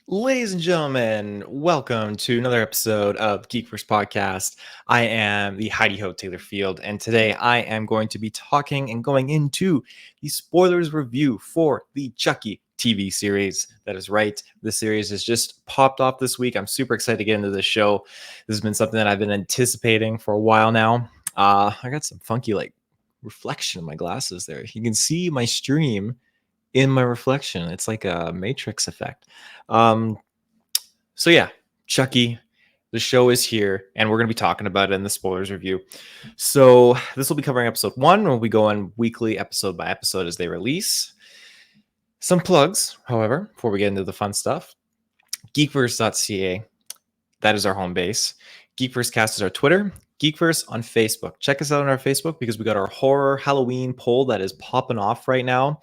Ladies and gentlemen, welcome to another episode of GeekVerse podcast. I am the Heidi Ho Taylor Field, and today I am going to be talking and going into the spoilers review for the Chucky TV series. That is right, the series has just popped off this week. I'm super excited to get into this show. This has been something that I've been anticipating for a while now. I got some funky reflection in my glasses there. You can see my stream in my reflection. It's like a matrix effect. Um, so yeah, Chucky, the show is here, and we're going to be talking about it in the spoilers review. So this will be covering episode 1. We'll be going weekly, episode by episode as they release. Some plugs, however, before we get into the fun stuff. GeekVerse.ca, that is our home base. GeekVerseCast is our Twitter. GeekVerse on Facebook. Check us out on our Facebook because we got our horror Halloween poll that is popping off right now.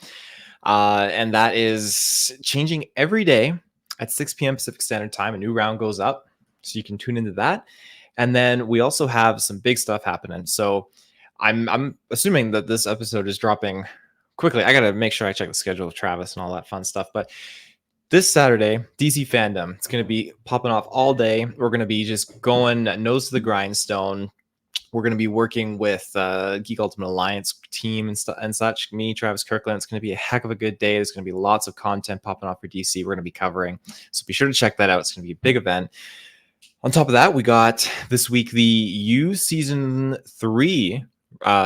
And that is changing every day at 6 p.m. Pacific Standard Time. A new round goes up, so you can tune into that. And then we also have some big stuff happening. So I'm assuming that this episode is dropping quickly. I got to make sure I check the schedule with Travis and all that fun stuff. But this Saturday, DC Fandom, it's going to be popping off all day. We're going to be just going nose to the grindstone. We're going to be working with Geek Ultimate Alliance team and such. Me, Travis Kirklin. It's going to be a heck of a good day. There's going to be lots of content popping off for DC. We're going to be covering. So be sure to check that out. It's going to be a big event. On top of that, we got this week the You Season 3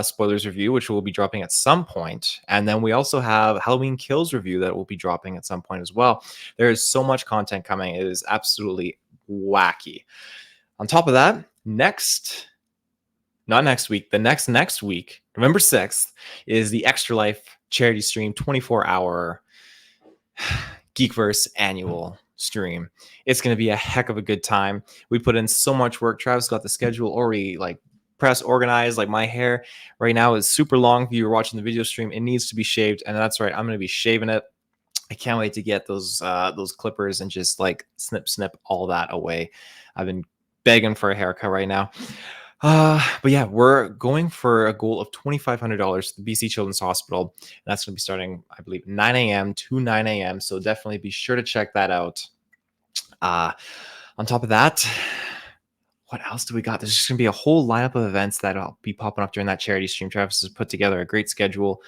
spoilers review, which will be dropping at some point. And then we also have Halloween Kills review that will be dropping at some point as well. There is so much content coming. It is absolutely wacky. On top of that, not next week, the next week, November 6th, is the Extra Life charity stream, 24-hour GeekVerse annual stream. It's going to be a heck of a good time. We put in so much work. Travis got the schedule already press organized. My hair right now is super long. If you're watching the video stream, it needs to be shaved, and that's right, I'm going to be shaving it. I can't wait to get those clippers and just snip all that away. I've been begging for a haircut right now. But yeah, we're going for a goal of $2,500 to the BC Children's Hospital. And that's going to be starting, I believe, 9 a.m. to 9 a.m. So definitely be sure to check that out. On top of that, what else do we got? There's just going to be a whole lineup of events that'll be popping up during that charity stream. Travis has put together a great schedule.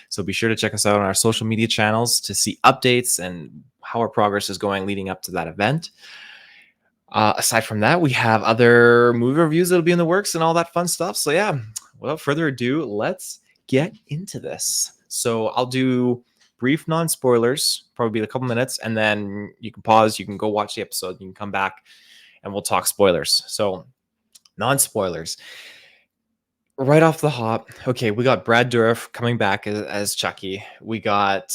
So be sure to check us out on our social media channels to see updates and how our progress is going leading up to that event. Aside from that, we have other movie reviews that'll be in the works and all that fun stuff. So yeah, without further ado, let's get into this. So I'll do brief non-spoilers, probably be a couple minutes, and then you can pause, you can go watch the episode, you can come back, and we'll talk spoilers. So non-spoilers. Right off the hop, okay, we got Brad Dourif coming back as Chucky. We got,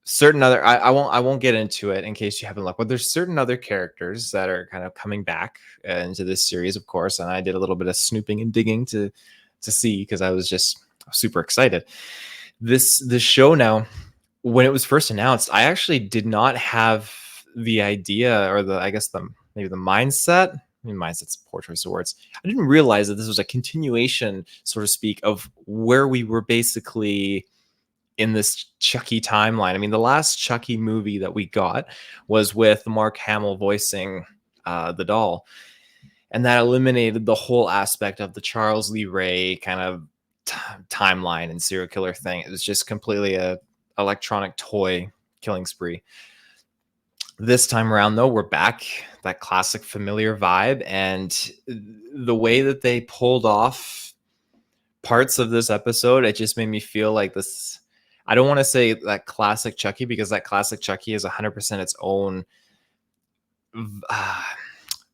certain other I won't get into it in case you haven't looked, but there's certain other characters that are kind of coming back into this series, of course, and I did a little bit of snooping and digging to see because I was just super excited. This show now, when it was first announced, I actually did not have the idea or maybe the mindset. I mean, mindset's a poor choice of words. I didn't realize that this was a continuation, so to speak, of where we were basically in this Chucky timeline. I mean, the last Chucky movie that we got was with Mark Hamill voicing the doll. And that eliminated the whole aspect of the Charles Lee Ray kind of timeline and serial killer thing. It was just completely a electronic toy killing spree. This time around, though, we're back, that classic familiar vibe. And the way that they pulled off parts of this episode, it just made me feel like this. I don't want to say that classic Chucky because that classic Chucky is 100%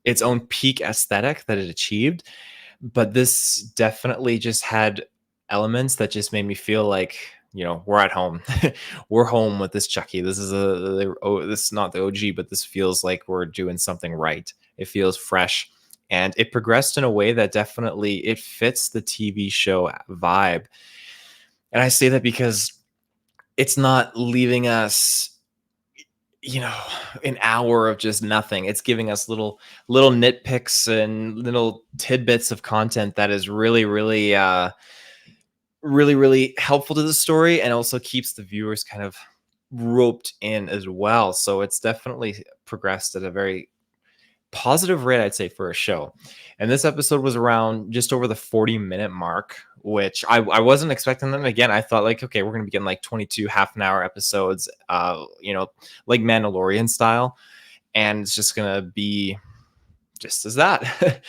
its own peak aesthetic that it achieved. But this definitely just had elements that just made me feel like, we're at home. We're home with this Chucky. This is this is not the OG, but this feels like we're doing something right. It feels fresh. And it progressed in a way that definitely it fits the TV show vibe. And I say that because it's not leaving us, an hour of just nothing. It's giving us little nitpicks and little tidbits of content that is really, really, really helpful to the story and also keeps the viewers kind of roped in as well. So it's definitely progressed at a very positive rate, I'd say, for a show. And this episode was around just over the 40-minute mark, which I wasn't expecting them. Again, I thought like, okay, we're going to be getting like 22 half an hour episodes, like Mandalorian style. And it's just going to be just as that.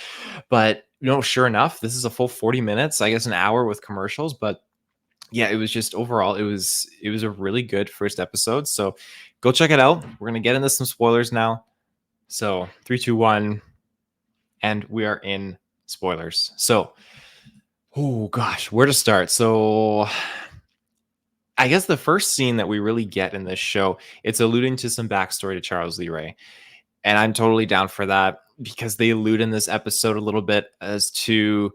But, sure enough, this is a full 40 minutes, I guess an hour with commercials. But yeah, it was just overall, it was a really good first episode. So go check it out. We're going to get into some spoilers now. So 3, 2, 1, and we are in spoilers. So, oh gosh, where to start? So I guess the first scene that we really get in this show, it's alluding to some backstory to Charles Lee Ray. And I'm totally down for that because they allude in this episode a little bit as to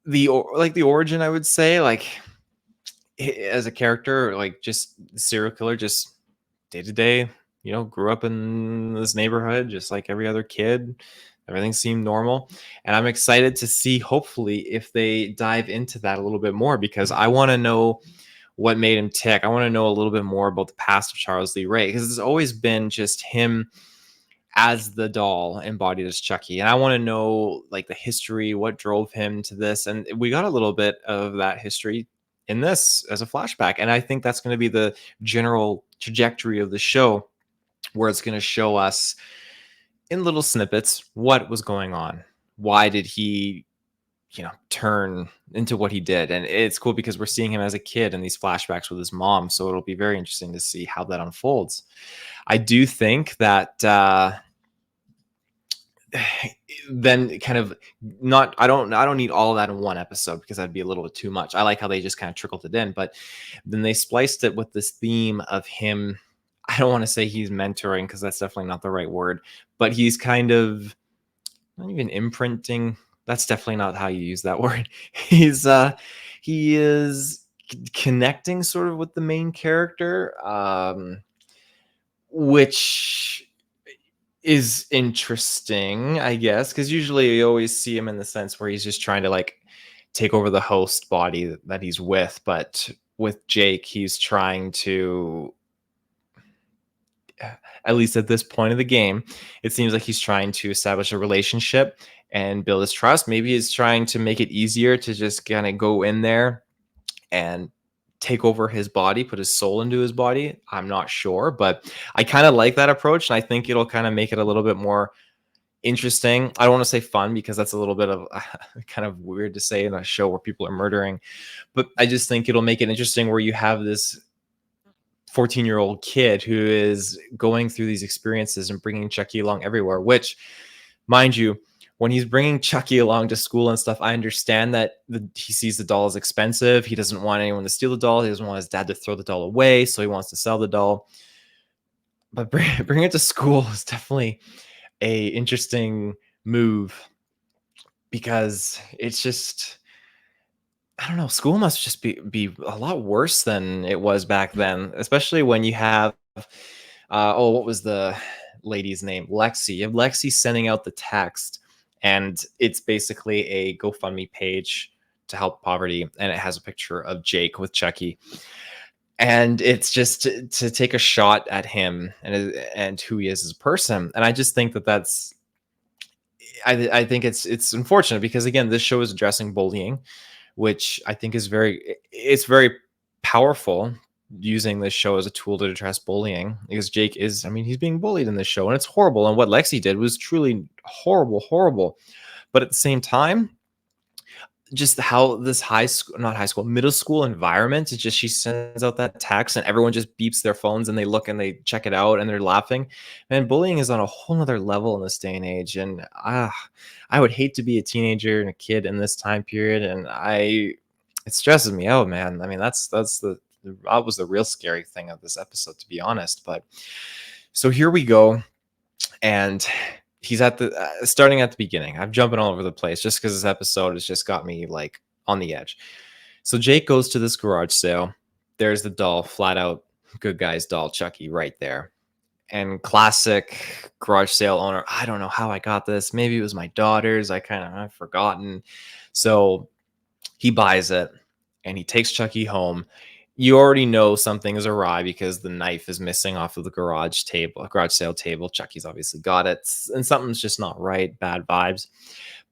the origin, I would say, like as a character, like just serial killer, just day to day, grew up in this neighborhood just like every other kid. Everything seemed normal. And I'm excited to see, hopefully, if they dive into that a little bit more, because I want to know what made him tick. I want to know a little bit more about the past of Charles Lee Ray, because it's always been just him as the doll embodied as Chucky. And I want to know like the history, what drove him to this. And we got a little bit of that history in this as a flashback. And I think that's going to be the general trajectory of the show, where it's going to show us in little snippets what was going on. Why did he, turn into what he did? And it's cool because we're seeing him as a kid in these flashbacks with his mom. So it'll be very interesting to see how that unfolds. I do think that then kind of not, I don't need all of that in one episode, because that'd be a little bit too much. I like how they just kind of trickled it in, but then they spliced it with this theme of him. I don't want to say he's mentoring, because that's definitely not the right word, but he's kind of not even imprinting. That's definitely not how you use that word. He is connecting sort of with the main character, which is interesting, I guess, because usually you always see him in the sense where he's just trying to like take over the host body that he's with. But with Jake, he's trying to, at least at this point of the game, it seems like he's trying to establish a relationship and build his trust. Maybe he's trying to make it easier to just kind of go in there and take over his body, put his soul into his body. I'm not sure, but I kind of like that approach, and I think it'll kind of make it a little bit more interesting. I don't want to say fun, because that's a little bit of kind of weird to say in a show where people are murdering, but I just think it'll make it interesting, where you have this 14-year-old kid who is going through these experiences and bringing Chucky along everywhere, which, mind you, when he's bringing Chucky along to school and stuff, I understand that he sees the doll as expensive. He doesn't want anyone to steal the doll. He doesn't want his dad to throw the doll away, so he wants to sell the doll. But bring it to school is definitely a interesting move, because it's just, I don't know, school must just be a lot worse than it was back then, especially when you have, what was the lady's name? Lexi. You have Lexi sending out the text, and it's basically a GoFundMe page to help poverty, and it has a picture of Jake with Chucky. And it's just to take a shot at him and who he is as a person. And I just think that's, I think it's unfortunate, because again, this show is addressing bullying, which I think is it's very powerful, using this show as a tool to address bullying, because Jake is, I mean, he's being bullied in this show, and it's horrible. And what Lexi did was truly horrible. But at the same time, just how this middle school environment is just, she sends out that text and everyone just beeps their phones and they look and they check it out and they're laughing. Man, bullying is on a whole nother level in this day and age. And I would hate to be a teenager and a kid in this time period. And it stresses me out, man. I mean, that was the real scary thing of this episode, to be honest. But so here we go. And he's at the starting at the beginning. I'm jumping all over the place just because this episode has just got me like on the edge. So Jake goes to this garage sale. There's the doll, flat out good guy's doll, Chucky, right there. And classic garage sale owner, I don't know how I got this. Maybe it was my daughter's. I've forgotten. So he buys it and he takes Chucky home. you already know something is awry because the knife is missing off of the garage sale table. Chucky's obviously got it, and something's just not right. Bad vibes.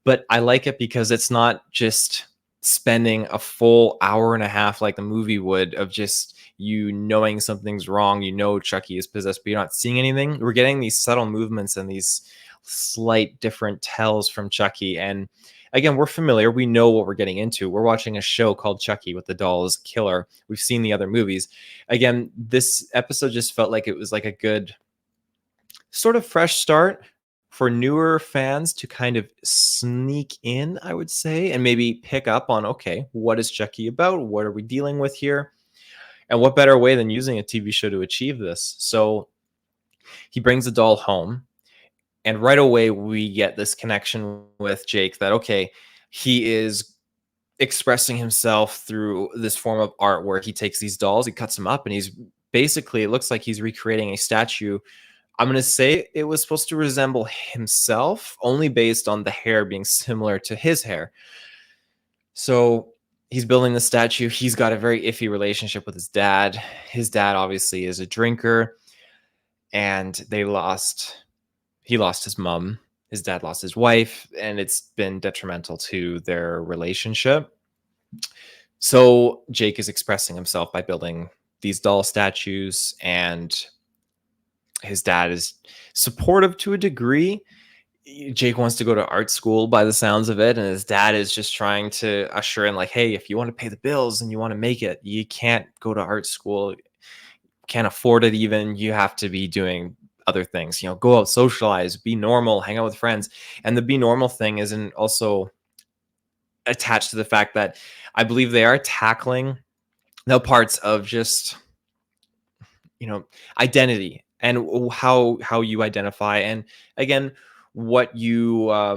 But I like it because it's not just spending a full hour and a half like the movie would of just you knowing something's wrong. You know Chucky is possessed, but you're not seeing anything. We're getting these subtle movements and these slight different tells from Chucky. And again, we're familiar. We know what we're getting into. We're watching a show called Chucky with the doll as killer. We've seen the other movies. Again, this episode just felt like it was like a good sort of fresh start for newer fans to kind of sneak in, I would say, and maybe pick up on, okay, what is Chucky about? What are we dealing with here? And what better way than using a TV show to achieve this? So he brings the doll home, and right away we get this connection with Jake that, okay, he is expressing himself through this form of art where he takes these dolls, he cuts them up, and he's basically, it looks like he's recreating a statue. I'm going to say it was supposed to resemble himself, only based on the hair being similar to his hair. So he's building the statue. He's got a very iffy relationship with his dad. His dad obviously is a drinker, and he lost his mom. His dad lost his wife, and it's been detrimental to their relationship. So Jake is expressing himself by building these doll statues, and his dad is supportive to a degree. Jake wants to go to art school by the sounds of it, and his dad is just trying to assure him, like, hey, if you want to pay the bills and you want to make it, you can't go to art school, can't afford it even. You have to be doing other things, go out, socialize, be normal, hang out with friends. And the be normal thing isn't also attached to the fact that I believe they are tackling the parts of just, identity and how you identify. And again, what you I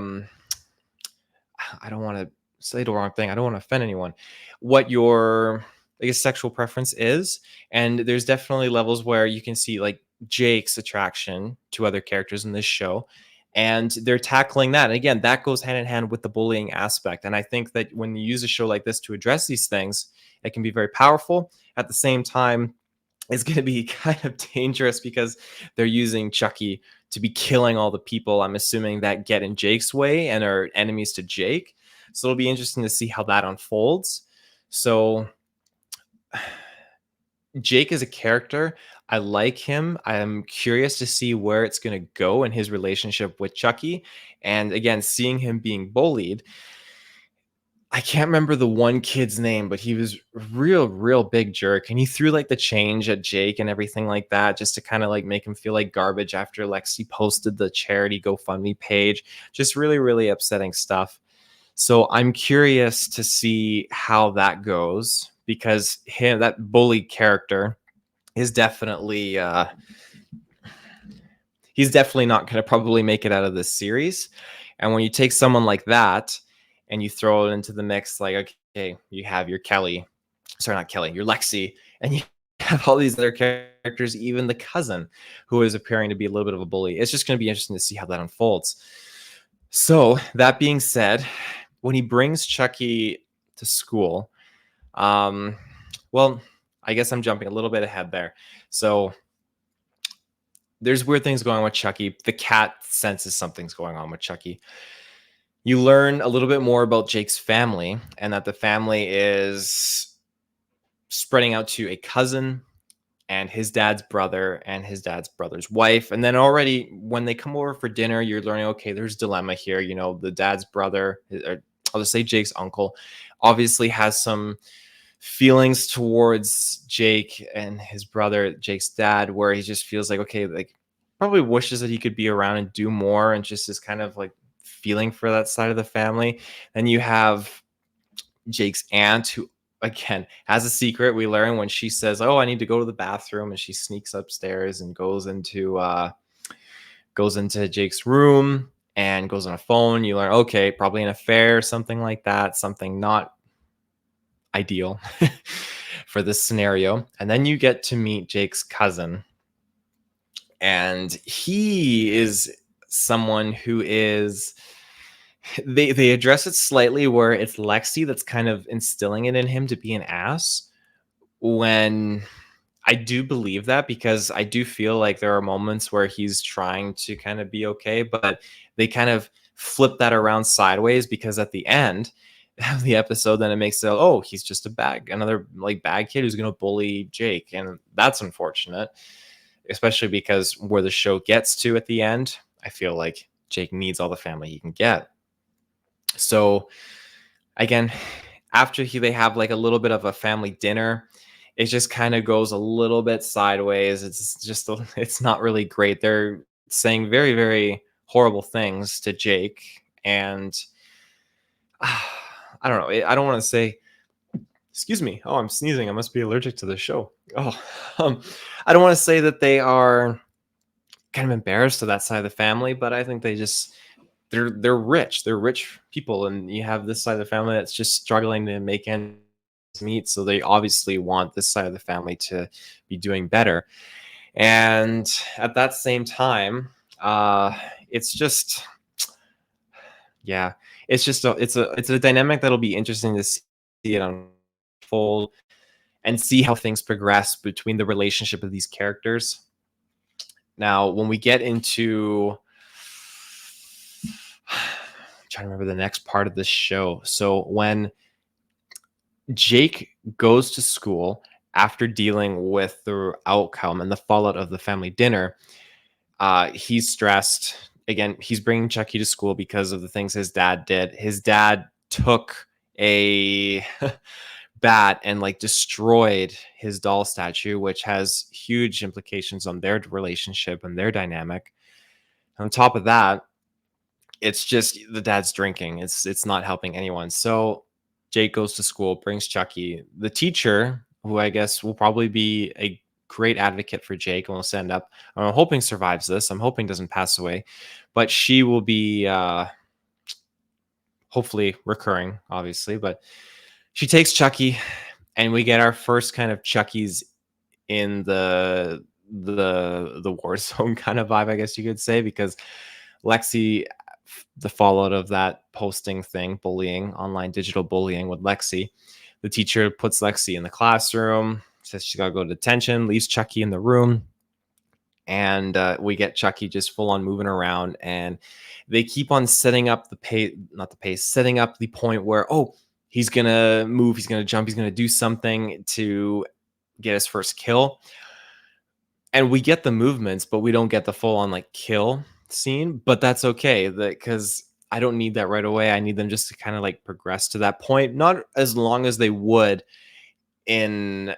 don't want to say the wrong thing. I don't want to offend anyone. What your, I guess, sexual preference is. And there's definitely levels where you can see like Jake's attraction to other characters in this show. And they're tackling that. And again, that goes hand in hand with the bullying aspect. And I think that when you use a show like this to address these things, it can be very powerful. At the same time, it's going to be kind of dangerous because they're using Chucky to be killing all the people, I'm assuming, that get in Jake's way and are enemies to Jake. So it'll be interesting to see how that unfolds. So Jake is a character. I like him. I'm curious to see where it's going to go in his relationship with Chucky. And again, seeing him being bullied, I can't remember the one kid's name, but he was real big jerk. And he threw like the change at Jake and everything like that, just to kind of like make him feel like garbage after Lexi posted the charity GoFundMe page. Just really upsetting stuff. So I'm curious to see how that goes, because that bully character is definitely he's definitely not going to probably make it out of this series. And when you take someone like that and you throw it into the mix, like, okay, you have your your Lexi, and you have all these other characters, even the cousin who is appearing to be a little bit of a bully. It's just going to be interesting to see how that unfolds. So that being said, when he brings Chucky to school, well, I guess I'm jumping a little bit ahead there. So there's weird things going on with Chucky. The cat senses something's going on with Chucky. You learn a little bit more about Jake's family, and that the family is spreading out to a cousin and his dad's brother and his dad's brother's wife. And then already when they come over for dinner, you're learning, okay, there's dilemma here. The dad's brother, or I'll just say Jake's uncle, obviously has some feelings towards Jake and his brother, Jake's dad, where he just feels like, okay, like probably wishes that he could be around and do more, and just is kind of like feeling for that side of the family. Then you have Jake's aunt, who again has a secret. We learn when she says, oh, I need to go to the bathroom, and she sneaks upstairs and goes into Jake's room and goes on a phone. You learn, okay, probably an affair or something like that, something not ideal for this scenario. And then you get to meet Jake's cousin, and he is someone who is, they address it slightly where it's Lexi that's kind of instilling it in him to be an ass, when I do believe that, because I do feel like there are moments where he's trying to kind of be okay, but they kind of flip that around sideways, because at the end of the episode, then it makes it, oh, he's just another like bad kid who's going to bully Jake. And that's unfortunate, especially because where the show gets to at the end, I feel like Jake needs all the family he can get. So again, after they have like a little bit of a family dinner, it just kind of goes a little bit sideways. It's just it's not really great. They're saying very, very horrible things to Jake, and I don't know. I don't want to say, excuse me. Oh, I'm sneezing. I must be allergic to the show. Oh, I don't want to say that they are kind of embarrassed to that side of the family, but I think they're rich. They're rich people, and you have this side of the family that's just struggling to make ends meet. So they obviously want this side of the family to be doing better. And at that same time, it's just, yeah, it's just it's a dynamic that'll be interesting to see it unfold and see how things progress between the relationship of these characters. Now, when we get into, I'm trying to remember the next part of this show. So when Jake goes to school after dealing with the outcome and the fallout of the family dinner, he's stressed. Again, he's bringing Chucky to school because of the things his dad did. His dad took a bat and like destroyed his doll statue, which has huge implications on their relationship and their dynamic. On top of that, it's just the dad's drinking. It's not helping anyone. So Jake goes to school, brings Chucky. The teacher, who I guess will probably be a great advocate for Jake and will stand up, I'm hoping survives this. I'm hoping doesn't pass away, but she will be hopefully recurring, obviously. But she takes Chucky, and we get our first kind of Chucky's in the war zone kind of vibe, I guess you could say, because Lexi, the fallout of that posting thing, bullying, online digital bullying with Lexi, the teacher puts Lexi in the classroom, says she's got to go to detention, leaves Chucky in the room, and we get Chucky just full on moving around, and they keep on setting up the pace, not the pace, setting up the point where, oh, he's gonna move, he's gonna jump, he's gonna do something to get his first kill. And we get the movements, but we don't get the full on like kill scene. But that's okay, because I don't need that right away. I need them just to kind of like progress to that point, not as long as they would in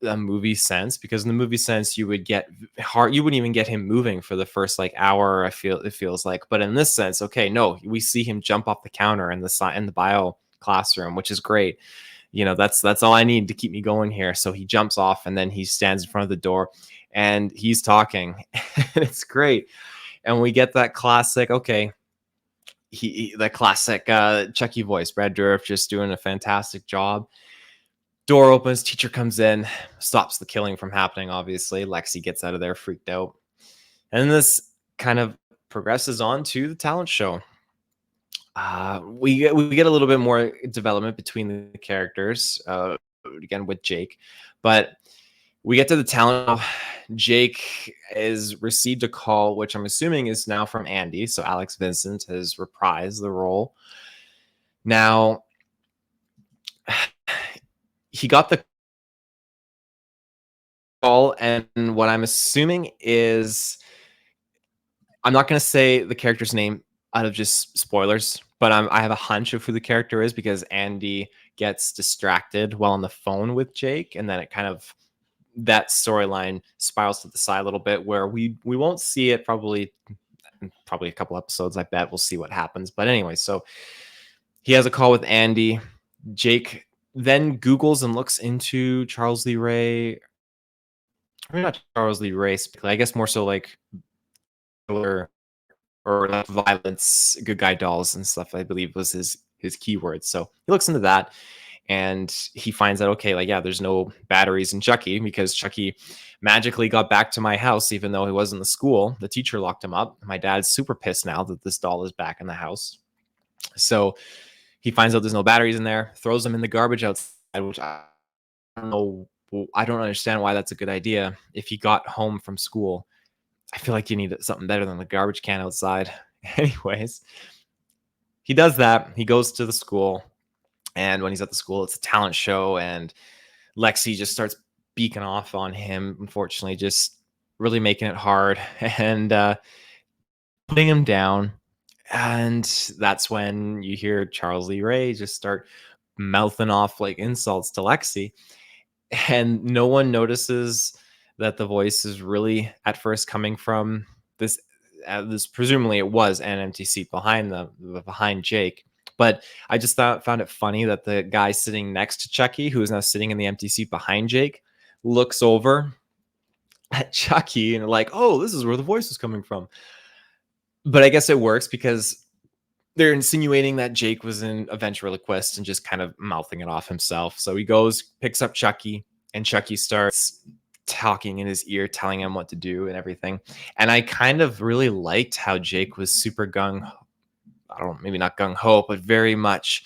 a movie sense, because in the movie sense you would get hard, you wouldn't even get him moving for the first like hour, I feel it feels like. But in this sense, okay, no, we see him jump off the counter in the bio classroom, which is great. That's all I need to keep me going here. So he jumps off, and then he stands in front of the door, and he's talking. And it's great. And we get that classic, okay, the classic Chucky voice, Brad Dourif just doing a fantastic job. Door opens, teacher comes in, stops the killing from happening, obviously. Lexi gets out of there freaked out. And this kind of progresses on to the talent show. We get a little bit more development between the characters, again with Jake, but we get to the talent. Jake has received a call, which I'm assuming is now from Andy. So Alex Vincent has reprised the role. Now, he got the call, and what I'm assuming is, I'm not going to say the character's name out of just spoilers, but I have a hunch of who the character is, because Andy gets distracted while on the phone with Jake, and then it kind of, that storyline spirals to the side a little bit, where we won't see it probably a couple episodes. I bet we'll see what happens. But anyway, so he has a call with Andy. Jake then Googles and looks into Charles Lee Ray. I mean, not Charles Lee Ray, I guess more so like or like violence, good guy dolls and stuff, I believe was his keyword. So he looks into that, and he finds out, okay, like, yeah, there's no batteries in Chucky, because Chucky magically got back to my house, even though he was in the school. The teacher locked him up. My dad's super pissed now that this doll is back in the house. So he finds out there's no batteries in there, throws them in the garbage outside, which I don't know I don't understand why that's a good idea. If you got home from school, I feel like you need something better than the garbage can outside. Anyways, he does that. He goes to the school, and when he's at the school, it's a talent show, and Lexi just starts beaking off on him, unfortunately, just really making it hard and putting him down. And that's when you hear Charles Lee Ray just start mouthing off like insults to Lexi. And no one notices that the voice is really at first coming from this. This presumably it was an empty seat behind behind Jake. But I just found it funny that the guy sitting next to Chucky, who is now sitting in the empty seat behind Jake, looks over at Chucky and like, oh, this is where the voice is coming from. But I guess it works because they're insinuating that Jake was a ventriloquist and just kind of mouthing it off himself. So he goes, picks up Chucky, and Chucky starts talking in his ear, telling him what to do and everything. And I kind of really liked how Jake was super I don't know, maybe not gung ho, but very much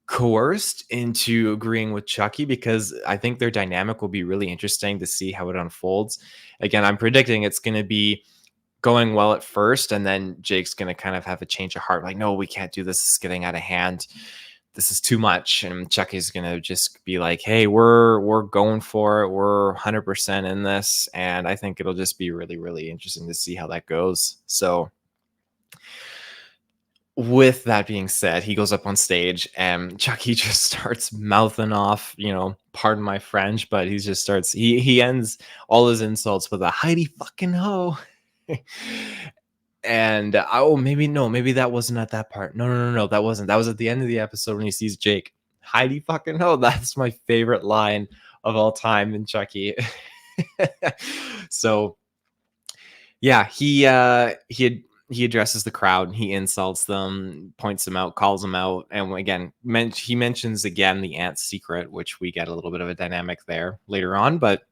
coerced into agreeing with Chucky, because I think their dynamic will be really interesting to see how it unfolds. Again, I'm predicting it's going to be going well at first, and then Jake's going to kind of have a change of heart. Like, no, we can't do this. It's getting out of hand. This is too much. And Chucky's going to just be like, hey, we're going for it. We're 100% in this. And I think it'll just be really, really interesting to see how that goes. So with that being said, he goes up on stage and Chucky just starts mouthing off, pardon my French, but he ends all his insults with a Heidi fucking ho. And maybe that wasn't at that part. No, that wasn't. That was at the end of the episode when he sees Jake. Heidi fucking ho. That's my favorite line of all time in Chucky. So yeah, he addresses the crowd, he insults them, points them out, calls them out, and again, he mentions again the aunt's secret, which we get a little bit of a dynamic there later on, but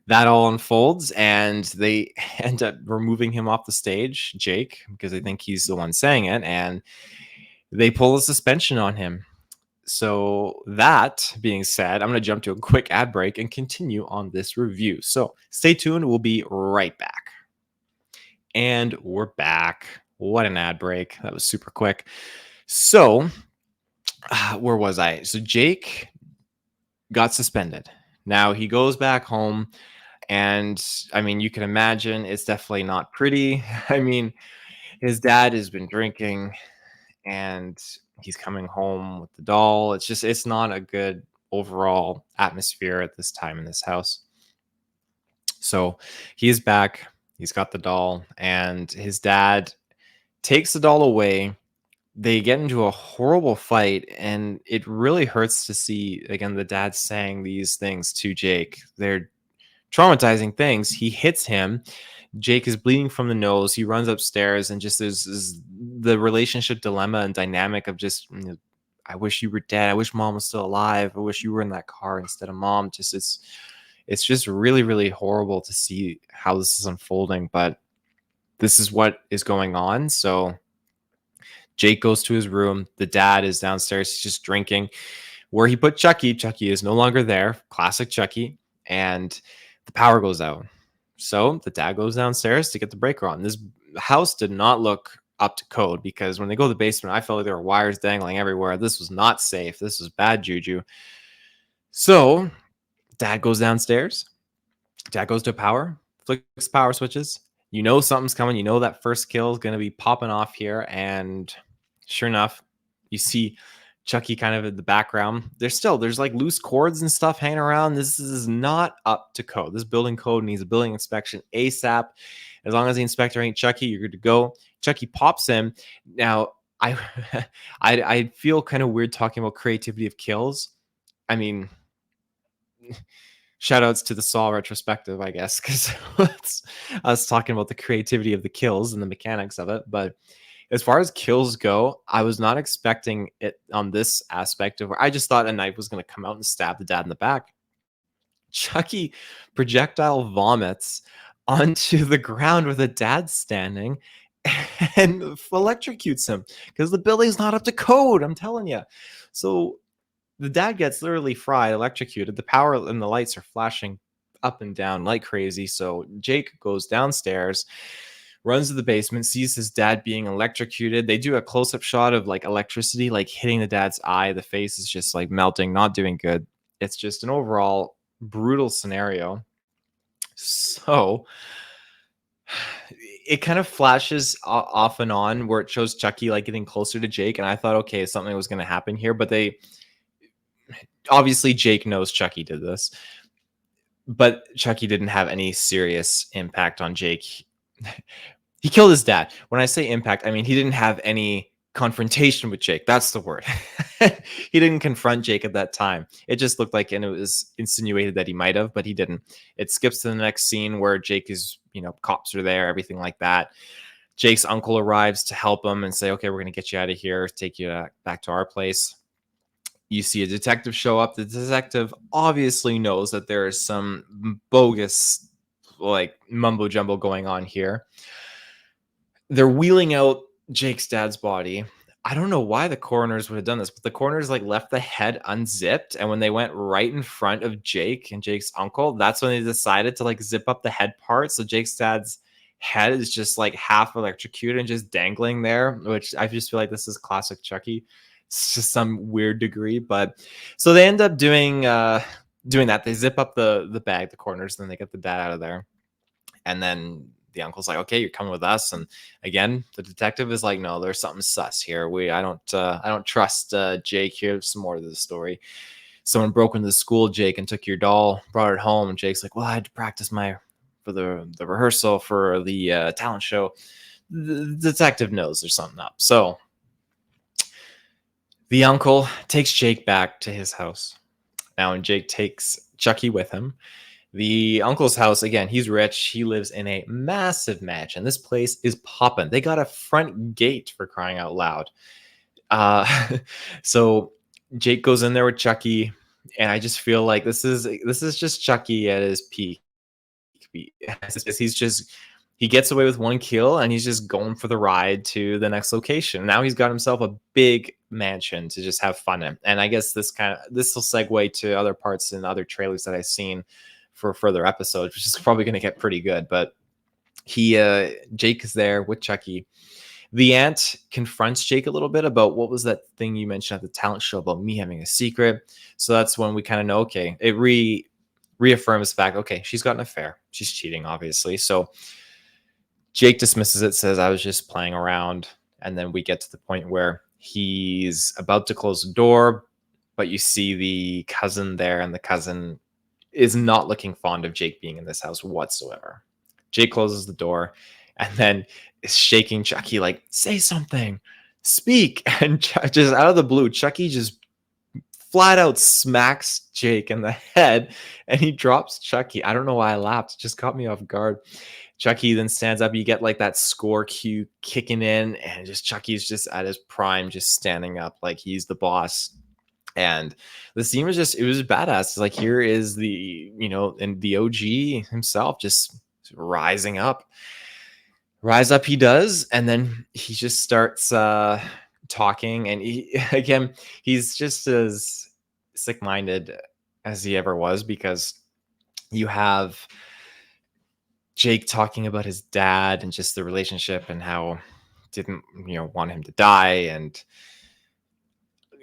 that all unfolds, and they end up removing him off the stage, Jake, because I think he's the one saying it, and they pull a suspension on him. So that being said, I'm going to jump to a quick ad break and continue on this review. So stay tuned. We'll be right back. And we're back. What an ad break. That was super quick. So where was I? So Jake got suspended. Now he goes back home. And I mean, you can imagine it's definitely not pretty. I mean, his dad has been drinking and he's coming home with the doll. It's not a good overall atmosphere at this time in this house. So he's back. He's got the doll, and his dad takes the doll away. They get into a horrible fight, and it really hurts to see, again, the dad saying these things to Jake. They're traumatizing things. He hits him. Jake is bleeding from the nose. He runs upstairs, and just there's the relationship dilemma and dynamic of just, I wish you were dead. I wish mom was still alive. I wish you were in that car instead of mom. It's just really, really horrible to see how this is unfolding, but this is what is going on. So Jake goes to his room. The dad is downstairs. He's just drinking. Where he put Chucky, Chucky is no longer there. Classic Chucky. And the power goes out. So the dad goes downstairs to get the breaker on. This house did not look up to code, because when they go to the basement, I felt like there were wires dangling everywhere. This was not safe. This was bad juju. So dad goes downstairs. Dad goes to power, flicks power switches. You know something's coming. You know that first kill is going to be popping off here. And sure enough, you see Chucky kind of in the background. There's like loose cords and stuff hanging around. This is not up to code. This building code needs a building inspection ASAP. As long as the inspector ain't Chucky, you're good to go. Chucky pops him. Now, I feel kind of weird talking about creativity of kills. I mean, shout outs to the Saw retrospective, I guess, because I was talking about the creativity of the kills and the mechanics of it. But as far as kills go, I was not expecting it on this aspect of where I just thought a knife was going to come out and stab the dad in the back. Chucky projectile vomits onto the ground where the dad's standing and electrocutes him because the building's not up to code. I'm telling you. So the dad gets literally fried, electrocuted. The power and the lights are flashing up and down like crazy. So Jake goes downstairs, runs to the basement, sees his dad being electrocuted. They do a close-up shot of like electricity like hitting the dad's eye. The face is just like melting, not doing good. It's just an overall brutal scenario. So it kind of flashes off and on where it shows Chucky like getting closer to Jake, and I thought, okay, something was going to happen here, but they obviously Jake knows Chucky did this, but Chucky didn't have any serious impact on Jake. He killed his dad. When I say impact, I mean he didn't have any confrontation with Jake. That's the word. He didn't confront Jake at that time. It just looked like, and it was insinuated that he might have, but he didn't. It skips to the next scene where Jake is, cops are there, everything like that. Jake's uncle arrives to help him and say, okay, we're going to get you out of here, take you back to our place. You see a detective show up. The detective obviously knows that there is some bogus, like, mumbo jumbo going on here. They're wheeling out Jake's dad's body. I don't know why the coroners would have done this, but the coroners like left the head unzipped, and when they went right in front of Jake and Jake's uncle, that's when they decided to like zip up the head part. So Jake's dad's head is just like half electrocuted and just dangling there, which I just feel like this is classic Chucky. It's just some weird degree, but so they end up doing that. They zip up the bag, the coroners, then they get the dad out of there, and then the uncle's like, okay, you're coming with us. And again, the detective is like, no, there's something sus here. I don't trust Jake. Here's some more to the story. Someone broke into the school, Jake, and took your doll, brought it home. And Jake's like, well, I had to practice for the rehearsal for the talent show. The detective knows there's something up. So the uncle takes Jake back to his house. Now, and Jake takes Chucky with him. The uncle's house, again, he's rich. He lives in a massive mansion. This place is popping. They got a front gate, for crying out loud. So Jake goes in there with Chucky, and I just feel like this is just Chucky at his peak. He gets away with one kill, and he's just going for the ride to the next location. Now he's got himself a big mansion to just have fun in. And I guess this will segue to other parts and other trailers that I've seen for further episodes, which is probably going to get pretty good. But Jake is there with Chucky. The aunt confronts Jake a little bit about what was that thing you mentioned at the talent show about me having a secret. So that's when we kind of know, okay, it reaffirms the fact, okay, she's got an affair. She's cheating, obviously. So Jake dismisses it, says, I was just playing around. And then we get to the point where he's about to close the door, but you see the cousin there, and the cousin is not looking fond of Jake being in this house whatsoever. Jake closes the door and then is shaking Chucky like, say something, speak. And just out of the blue, Chucky just flat out smacks Jake in the head, and he drops Chucky. I don't know why I laughed. It just caught me off guard. Chucky then stands up. You get like that score cue kicking in, and just Chucky's just at his prime, just standing up like he's the boss. And the scene was it was badass. It's like, here is and the OG himself just rising up. Rise up he does, and then he just starts talking, and he's just as sick-minded as he ever was, because you have Jake talking about his dad and just the relationship and how didn't want him to die, and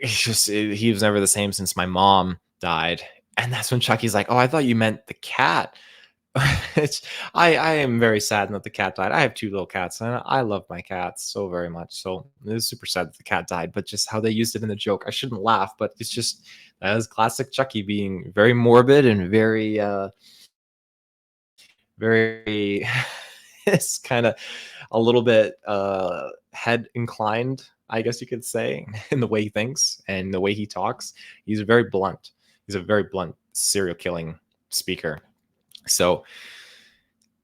he was never the same since my mom died. And that's when Chucky's like, oh, I thought you meant the cat. I am very sad that the cat died. I have 2 little cats, and I love my cats so very much. So it was super sad that the cat died, but just how they used it in the joke, I shouldn't laugh, but it's just, that is classic Chucky, being very morbid and very very it's kind of a little bit head inclined, I guess you could say, in the way he thinks and the way he talks. He's very blunt. He's a very blunt serial killing speaker. So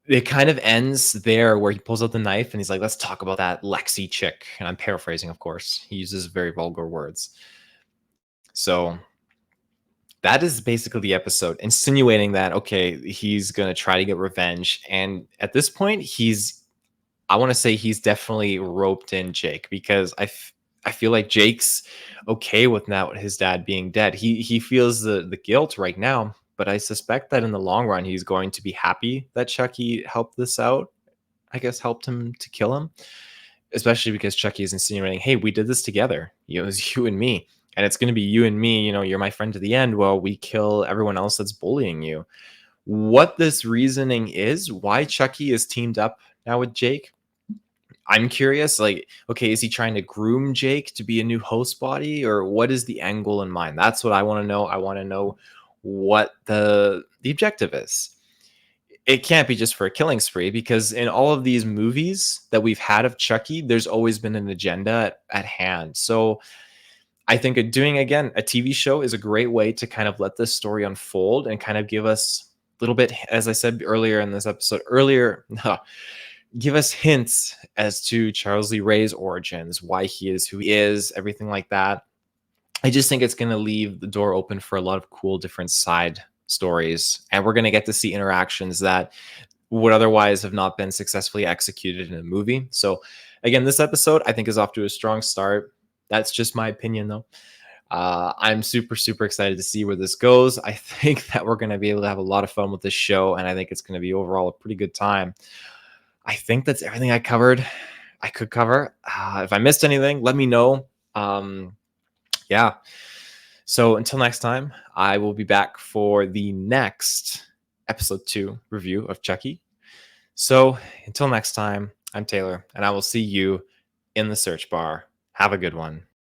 it kind of ends there where he pulls out the knife and he's like, let's talk about that Lexi chick. And I'm paraphrasing, of course. He uses very vulgar words. So that is basically the episode, insinuating that, okay, he's going to try to get revenge. And at this point, I want to say he's definitely roped in Jake, because I feel like Jake's okay with now his dad being dead. He feels the guilt right now, but I suspect that in the long run he's going to be happy that Chucky helped this out. I guess helped him to kill him, especially because Chucky is insinuating, "Hey, we did this together. It was you and me, and it's going to be you and me. You're my friend to the end. While we kill everyone else that's bullying you." What this reasoning is, why Chucky is teamed up now with Jake, I'm curious. Like, okay, is he trying to groom Jake to be a new host body, or what is the angle in mind? That's what I want to know. I want to know what the objective is. It can't be just for a killing spree, because in all of these movies that we've had of Chucky, there's always been an agenda at hand. So I think doing again a TV show is a great way to kind of let this story unfold and kind of give us a little bit, as I said earlier in this episode, give us hints as to Charles Lee Ray's origins, why he is who he is, everything like that. I just think it's going to leave the door open for a lot of cool different side stories, and we're going to get to see interactions that would otherwise have not been successfully executed in a movie. So again, this episode I think is off to a strong start. That's just my opinion, though. I'm super, super excited to see where this goes. I think that we're going to be able to have a lot of fun with this show, and I think it's going to be overall a pretty good time. I think that's everything I could cover. If I missed anything, let me know. Yeah. So until next time, I will be back for the next episode 2 review of Chucky. So until next time, I'm Taylor, and I will see you in the search bar. Have a good one.